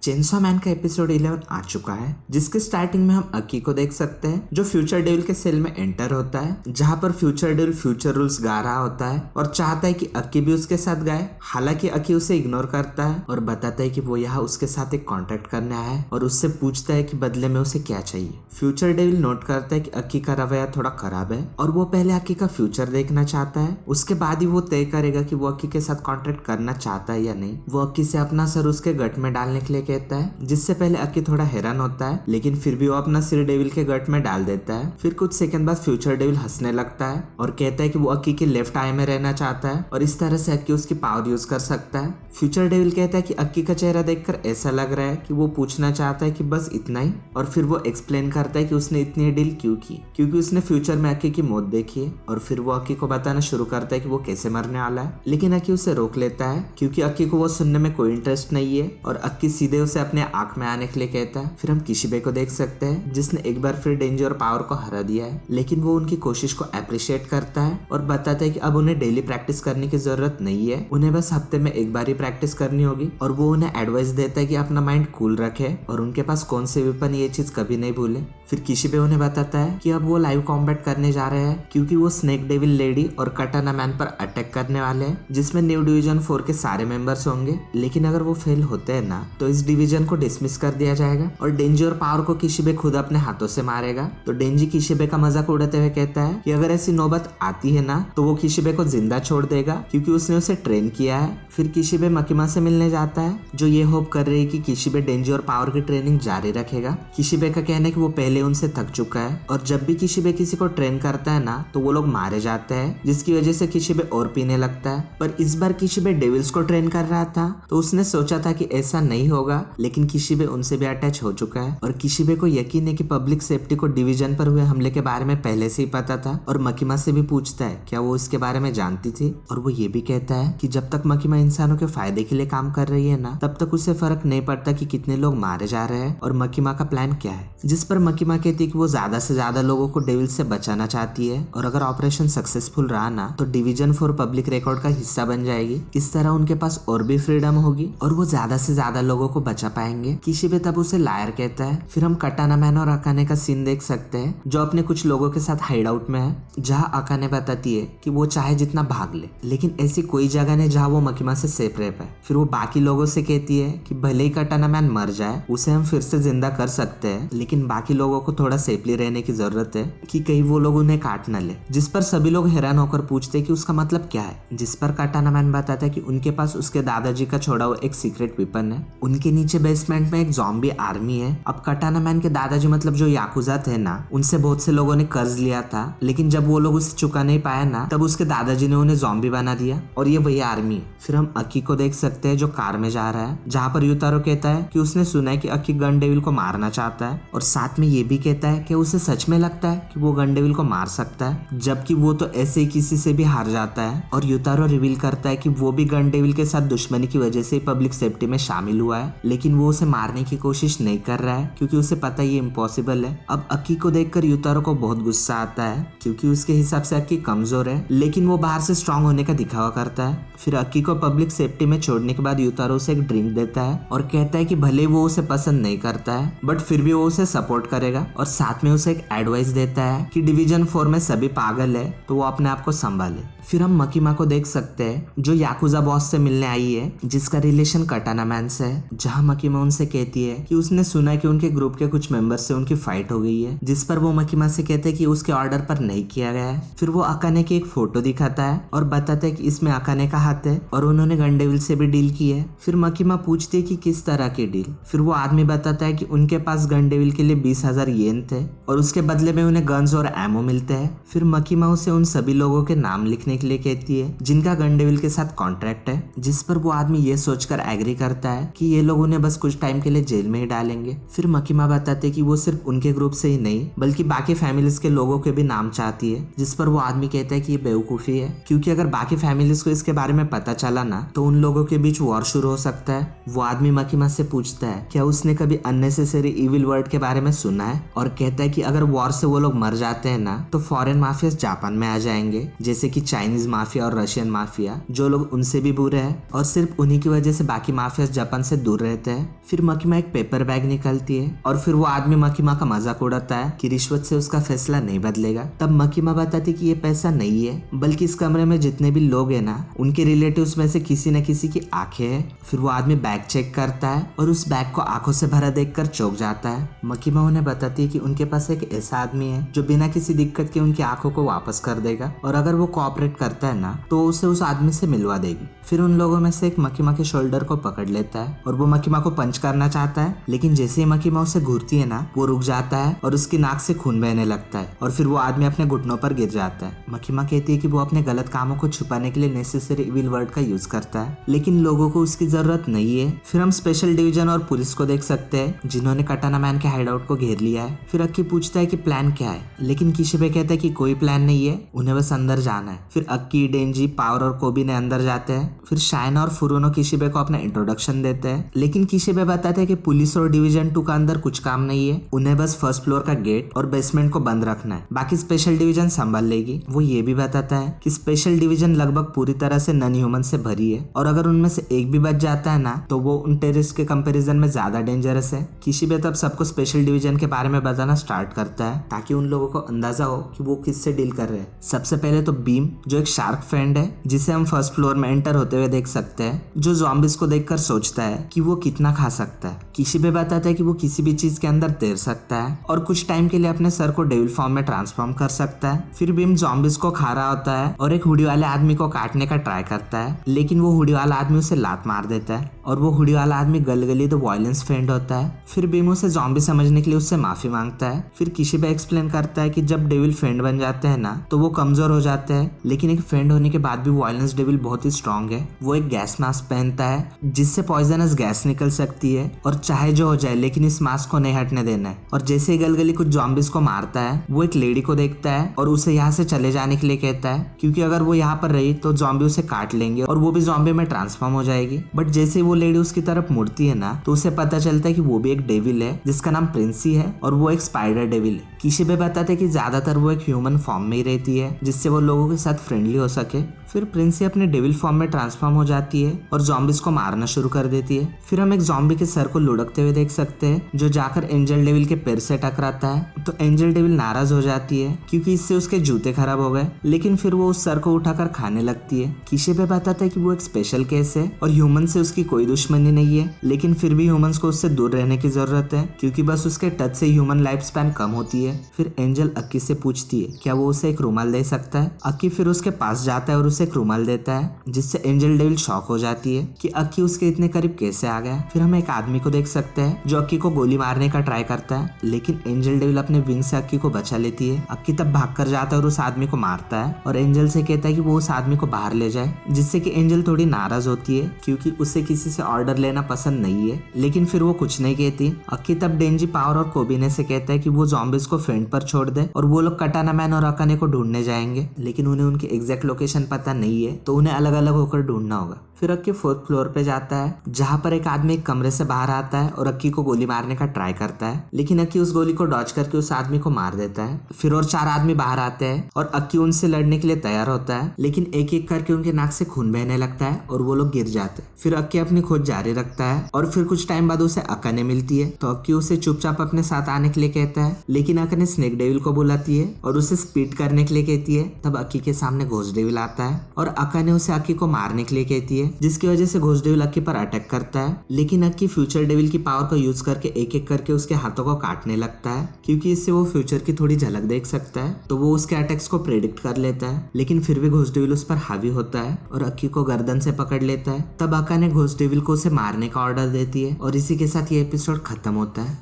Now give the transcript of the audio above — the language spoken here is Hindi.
चेनसॉ मैन का एपिसोड 11 आ चुका है, जिसके स्टार्टिंग में हम अकी को देख सकते हैं जो फ्यूचर डेविल के सेल में एंटर होता है, जहां पर फ्यूचर डेविल फ्यूचर रूल्स गा रहा होता है और चाहता है कि अकी भी उसके साथ गाए। हालांकि अकी उसे इग्नोर करता है और बताता है कि वो यहाँ उसके साथ एक कॉन्ट्रैक्ट करने आया है और उससे पूछता है कि बदले में उसे क्या चाहिए। फ्यूचर डेविल नोट करता है कि अकी का रवैया थोड़ा खराब है और वो पहले अकी का फ्यूचर देखना चाहता है, उसके बाद ही वो तय करेगा कि वो अकी के साथ कॉन्ट्रैक्ट करना चाहता है या नहीं। वो अकी से अपना सर उसके गट में डालने के लिए कहता है, जिससे पहले अकी थोड़ा हैरान होता है, लेकिन फिर भी वो अपना सिर डेविल के गट में डाल देता है। फिर कुछ सेकंड बाद फ्यूचर डेविल हंसने लगता है और कहता है कि वो अकी के लेफ्ट आई में रहना चाहता है और इस तरह से अकी उसकी पावर यूज कर सकता है। फ्यूचर डेविल कहता है कि अकी का चेहरा देखकर ऐसा लग रहा है कि वो पूछना चाहता है कि बस इतना ही, और फिर वो एक्सप्लेन करता है कि उसने इतनी डील क्यों की, क्योंकि उसने फ्यूचर में अकी की मौत देखी है। और फिर वो अकी को बताना शुरू करता है कि वो कैसे मरने वाला है, लेकिन अकी उसे रोक लेता है क्योंकि अकी को वो सुनने में कोई इंटरेस्ट नहीं है और अकी सीधे उसे अपने आंख में आने के लिए कहता है। फिर हम किशिबे को देख सकते हैं जिसने एक बार फिर डेंजी और पावर को हरा दिया है, लेकिन वो उनकी कोशिश को अप्रिशिएट करता है और बताता है कि अब उन्हें डेली प्रैक्टिस करने की जरूरत नहीं है, उन्हें बस हफ्ते में एक बार ही प्रैक्टिस करनी होगी। और वो उन्हें एडवाइस देता है कि अपना माइंड कूल रखे और उनके पास कौन से वेपन ये चीज कभी नहीं भूले। फिर किशिबे उन्हें बताता है कि अब वो लाइव कॉम्बैट करने जा रहे हैं क्योंकि वो स्नेक डेविल लेडी और कटाना मैन पर अटैक करने वाले हैं, जिसमें न्यू डिवीजन 4 के सारे मेंबर्स होंगे। लेकिन अगर वो फेल होते हैं ना तो इस डिवीजन को डिसमिस कर दिया जाएगा और डेंजी और पावर को किशिबे खुद अपने हाथों से मारेगा। तो डेंजी किशिबे का मजाक उड़ाते हुए कहता है कि अगर ऐसी नौबत आती है ना तो वो किशिबे को जिंदा छोड़ देगा क्योंकि उसने उसे ट्रेन किया है। फिर किशिबे मकीमा से मिलने जाता है जो ये होप कर रही है कि किशिबे डेंजी और पावर की ट्रेनिंग जारी रखेगा। किशिबे का कहना है कि वो पहले उनसे थक चुका है और जब भी किशिबे किसी को ट्रेन करता है ना तो वो लोग मारे जाते हैं, जिसकी वजह से किशिबे और पीने लगता है। पर इस बार किशिबे डेविल्स को ट्रेन कर रहा था तो उसने सोचा था कि ऐसा नहीं होगा, लेकिन किशिबे उनसे भी अटैच हो चुका है और किशिबे को यकीन है कि पब्लिक सेफ्टी को डिवीजन पर हुए हमले के बारे में पहले से ही पता था। और मकीमा से भी पूछता है क्या वो इसके बारे में जानती थी, और वो ये भी कहता है कि जब तक मकीमा इंसानों के फायदे के लिए काम कर रही है ना तब तक उसे फर्क नहीं पड़ता कि कितने लोग मारे जा रहे हैं और मकीमा का प्लान क्या है। जिस पर मकीमा कहती है कि वो ज्यादा से ज्यादा लोगों को डेविल से बचाना चाहती है और अगर ऑपरेशन सक्सेसफुल रहा ना तो डिवीजन 4 पब्लिक रिकॉर्ड का हिस्सा बन जाएगी। इस तरह उनके पास और भी फ्रीडम होगी और वो ज्यादा से ज्यादा लोगों को बचा पाएंगे। किशिबे तब उसे लायर कहता है। फिर हम कटाना मैन और अकाने का सीन देख सकते हैं जो अपने कुछ लोगों के साथ हाइड आउट में है, जहाँ अकाने बताती है कि वो चाहे जितना भाग ले लेकिन ऐसी कोई जगह नहीं जहाँ वो मकीमा से सेफ रह पाए। फिर वो बाकी लोगों से कहती है कि भले ही कटाना मैन मर जाए उसे हम फिर से जिंदा कर सकते हैं, लेकिन बाकी लोगों को थोड़ा सेफली रहने की जरूरत है कि कहीं वो लोग उन्हें काट न ले। जिस पर सभी लोग हैरान होकर पूछते कि उसका मतलब क्या है, जिस पर कटाना मैन बताता है कि उनके पास उसके दादाजी का छोड़ा हुआ एक सीक्रेट वेपन है। उनके नीचे बेसमेंट में एक ज़ॉम्बी आर्मी है। अब कटाना मैन के दादाजी मतलब जो याकुजा थे ना, उनसे बहुत से लोगों ने कर्ज लिया था, लेकिन जब वो लोग उसे चुका नहीं पाया ना तब उसके दादाजी ने उन्हें ज़ॉम्बी बना दिया और ये वही आर्मी है। फिर हम अकी को देख सकते हैं जो कार में जा रहा है, जहाँ पर युतारो कहता है कि उसने सुना है कि अकी गन डेविल को मारना चाहता है और साथ में ये भी कहता है कि उसे सच में लगता है कि वो गन डेविल को मार सकता है, जबकि वो तो ऐसे ही किसी से भी हार जाता है। और युतारो रिवील करता है कि वो भी गन डेविल के साथ दुश्मनी की वजह से पब्लिक सेफ्टी में शामिल हुआ है, लेकिन वो उसे मारने की कोशिश नहीं कर रहा है क्योंकि उसे पता ये इम्पॉसिबल है। अब अकी को देखकर युतारो को बहुत गुस्सा आता है क्योंकि उसके हिसाब से अकी कमजोर है, लेकिन वो बाहर से स्ट्रांग होने का दिखावा करता है। फिर अकी को पब्लिक सेफ्टी में छोड़ने के बाद युतारो उसे एक ड्रिंक देता है और कहता है कि भले वो उसे पसंद नहीं करता है बट फिर भी वो उसे सपोर्ट करेगा और साथ में उसे एक एडवाइस देता है कि डिवीजन 4 में सभी पागल है तो वो अपने आप को संभाले। फिर हम मकीमा को देख सकते हैं जो याकुजा बॉस से मिलने आई है, जिसका रिलेशन कटाना मैन से है, जहाँ मकीमा उनसे कहती है कि उसने सुना है कि उनके ग्रुप के कुछ मेंबर से उनकी फाइट हो गई है, जिस पर वो मकीमा से कहते हैं कि उसके ऑर्डर पर नहीं किया गया है। फिर वो अकाने की एक फोटो दिखाता है और बताता है कि इसमें अकाने का हाथ है और उन्होंने गन डेविल से भी डील की है। फिर मकीमा पूछती है कि किस तरह की डील। फिर वो आदमी बताता है कि उनके पास गन डेविल के लिए 20,000 येन थे और उसके बदले में उन्हें गन्स और एमो मिलते हैं। फिर मकीमा उसे उन सभी लोगों के नाम लिखने के लिए कहती है जिनका गन डेविल के साथ कॉन्ट्रैक्ट है, जिस पर वो आदमी ये सोचकर एग्री करता है कि ये लोग उन्हें बस कुछ टाइम के लिए जेल में ही डालेंगे। फिर मकीमा बताते कि वो सिर्फ उनके ग्रुप से ही नहीं बल्कि बाकी फैमिलीज के लोगों के भी नाम चाहती है, जिस पर वो आदमी कहता है कि ये बेवकूफी है क्योंकि अगर बाकी फैमिलीज को इसके बारे में पता चला ना तो उन लोगों के बीच वॉर शुरू हो सकता है। वो आदमी मकीमा से पूछता है क्या उसने कभी अननेसेसरी इविल वर्ड के बारे में सुना है और कहता है कि अगर वॉर से वो लोग मर जाते हैं ना तो फॉरेन माफिया जापान में आ जाएंगे, जैसे कि चाइनीज माफिया और रशियन माफिया, जो लोग उनसे भी बुरे हैं और सिर्फ उन्हीं की वजह से बाकी माफिया जापान से दूर रहते हैं। फिर मकीमा एक पेपर बैग निकलती है और फिर वो आदमी मकीमा का मजाक उड़ाता है कि रिश्वत से उसका फैसला नहीं बदलेगा। तब मकीमा बताती कि ये पैसा नहीं है, बल्कि इस कमरे में जितने भी लोग हैं ना, उनके रिलेटिव्स में से किसी न किसी की आंखें हैं। फिर वो आदमी बैग चेक करता है और उस बैग को आंखों से भरा देखकर चौंक जाता है। मकीमा उन्हें बताती है कि उनके पास एक ऐसा आदमी है जो बिना किसी दिक्कत के उनकी आंखों को वापस कर देगा, और अगर वो कोऑपरेट करता है ना तो उसे उस आदमी से मिलवा देगी। फिर उन लोगों में से एक मकीमा के शोल्डर को पकड़ लेता है और वो मकीमा को पंच करना चाहता है, लेकिन जैसे ही मकीमा उसे घूरती है ना, वो रुक जाता है और उसकी नाक से खून बहने लगता है और फिर वो आदमी अपने घुटनों पर गिर जाता है। मकीमा कहती है कि वो अपने गलत कामों को छुपाने के लिए नेसेसरी इविल वर्ड का यूज करता है, लेकिन लोगों को उसकी जरूरत नहीं है। फिर हम स्पेशल डिवीजन और पुलिस को देख सकते हैं जिन्होंने कटाना मैन के हाइड आउट को घेर लिया है। फिर अक्की पूछता है कि प्लान क्या है, लेकिन किशिबे कहता है कि कोई प्लान नहीं है, उन्हें बस अंदर जाना है। फिर अक्की, डेंजी, पावर और कोबी ने अंदर जाते हैं। फिर शाइना और फुरुनो किशिबे को अपना इंट्रोडक्शन देते हैं, लेकिन किशिबे बताते हैं कि पुलिस और डिवीजन 2 का अंदर कुछ काम नहीं है, उन्हें बस फर्स्ट फ्लोर का गेट और बेसमेंट को बंद रखना है, बाकी स्पेशल डिवीजन संभाल लेगी। वो ये भी बताता है कि स्पेशल डिवीजन लगभग पूरी तरह से नॉन ह्यूमन से भरी है और अगर उनमें से एक भी बच जाता है ना तो वो उन टेररिस्ट के कंपैरिजन में ज्यादा डेंजरस है। किशिबे तब सबको स्पेशल डिवीजन के बारे में बताना स्टार्ट करता है ताकि उन लोगों को अंदाजा हो कि वो किससे डील कर रहे हैं। सबसे पहले तो बीम, जो एक शार्क फ्रेंड है जिसे हम फर्स्ट फ्लोर में एंटर होते हुए देख सकते हैं, जो ज़ॉम्बीज को देखकर सोचता है कि वो कितना खा सकता है। किशिबे बताता है कि वो किसी भी चीज के अंदर तैर सकता है और कुछ टाइम के लिए अपने सर को डेविल फॉर्म में ट्रांसफॉर्म कर सकता है। फिर बीम ज़ॉम्बीज को खा रहा होता है और एक हुडी वाले आदमी को काटने का ट्राई करता है, लेकिन वो हुडी वाला आदमी उसे लात मार देता है और वो हुडी वाला आदमी गलगली द वायलेंस फ्रेंड होता है। फिर बीम उसे ज़ॉम्बी समझने के लिए उससे माफी मांगता है। फिर किशिबे एक्सप्लेन करता है कि जब डेविल फ्रेंड बन जाते हैं ना तो वो कमजोर हो जाते हैं, लेकिन एक फ्रेंड होने के बाद भी वायलेंस डेविल बहुत ही स्ट्रांग है। वो एक गैस मास्क पहनता है जिससे पॉइजनस गैस निकल सकती है और चाहे जो हो जाए लेकिन इस मास्क को नहीं हटने देना है। और जैसे ही गलगली कुछ ज़ॉम्बीज को मारता है, वो एक लेडी को देखता है और उसे यहाँ से चले जाने के लिए कहता है, क्योंकि अगर वो यहाँ पर रही तो ज़ॉम्बी उसे काट लेंगे और वो भी ज़ॉम्बी में ट्रांसफॉर्म हो जाएगी। बट जैसे ही वो लेडी उसकी तरफ मुड़ती है ना तो उसे पता चलता है कि वो भी एक डेविल है जिसका नाम प्रिंसी है और वो एक स्पाइडर डेविल है। किशिबे बताते हैं कि ज्यादातर वो एक ह्यूमन फॉर्म में ही रहती है जिससे वो लोगों के साथ फ्रेंडली हो सके। फिर प्रिंसी अपने डेविल फॉर्म में ट्रांसफॉर्म हो जाती है और ज़ॉम्बीज को मारना शुरू कर देती है। फिर हम एक ज़ॉम्बी के सर को लुढ़कते हुए देख सकते हैं जो जाकर एंजल डेविल के पैर से टकराता है। तो एंजल डेविल नाराज हो जाती है क्योंकि इससे उसके जूते खराब हो गए, लेकिन फिर वो उस सर को उठाकर खाने लगती है। किशिबे बताता है कि वो एक स्पेशल केस है और ह्यूमन से उसकी कोई दुश्मनी नहीं है, लेकिन फिर भी ह्यूमंस को उससे दूर रहने की जरूरत है क्योंकि बस उसके टच से ह्यूमन लाइफ स्पैन कम होती है। फिर एंजल अक्की से पूछती है क्या वो उसे एक रुमाल दे सकता है। अक्की फिर उसके पास जाता है और उसे एक रुमाल देता है, जिससे एंजल डेविल शॉक हो जाती है कि अक्की उसके इतने करीब कैसे आ गया। फिर हम एक आदमी को देख सकते हैं जो अक्की को गोली मारने का ट्राई करता है, लेकिन एंजल डेविल अपने विंग से अक्की को बचा लेती है। अक्की तब भाग कर जाता है और उस आदमी को मारता है और एंजल से कहता है कि वो उस आदमी को बाहर ले जाए, जिससे कि एंजल थोड़ी नाराज होती है क्योंकि उसे किसी से ऑर्डर लेना पसंद नहीं है, लेकिन फिर वो कुछ नहीं कहती। अक्की तब डेंजी, पावर और कोबिने से कहता है कि वो ज़ॉम्बीज को फ्रेंड पर छोड़ दे और वो लोग कटाना मैन और अकाने को ढूंढने जाएंगे, लेकिन उन्हें उनकी एग्जैक्ट लोकेशन पता नहीं है तो उन्हें अलग अलग होकर ढूंढना होगा। फिर अक्की 4th फ्लोर पे जाता है जहाँ पर एक आदमी एक कमरे से बाहर आता है और अक्की को गोली मारने का ट्राई करता है, लेकिन अक्की उस गोली को डॉज करके उस आदमी को मार देता है। फिर और 4 आदमी बाहर आते हैं और अक्की उनसे लड़ने के लिए तैयार होता है, लेकिन एक एक करके उनके नाक से खून बहने लगता है और वो लोग गिर जाते हैं। फिर अक्की अपनी खोज जारी रखता है और फिर कुछ टाइम बाद उसे अकाने मिलती है तो अक्की उसे चुपचाप अपने साथ आने के लिए कहता है, लेकिन अकाने स्नेक डेविल को बुलाती है और उसे स्पीड करने के लिए कहती है। तब अक्की के सामने घोस्ट डेविल आता है और अकाने उसे अक्की को मारने के लिए कहती है, जिसकी वजह से घोस्ट डेविल अक्की पर अटैक करता है, लेकिन अक्की फ्यूचर डेविल की पावर को यूज करके एक एक करके उसके हाथों को काटने लगता है क्योंकि इससे वो फ्यूचर की थोड़ी झलक देख सकता है। तो वो उसके अटैक्स को प्रेडिक्ट कर लेता है, लेकिन फिर भी घोस्ट डेविल उस पर हावी होता है और अक्की को गर्दन से पकड़ लेता है। तब अकाने घोस्ट डेविल को उसे मारने का ऑर्डर देती है और इसी के साथ ये एपिसोड खत्म होता है।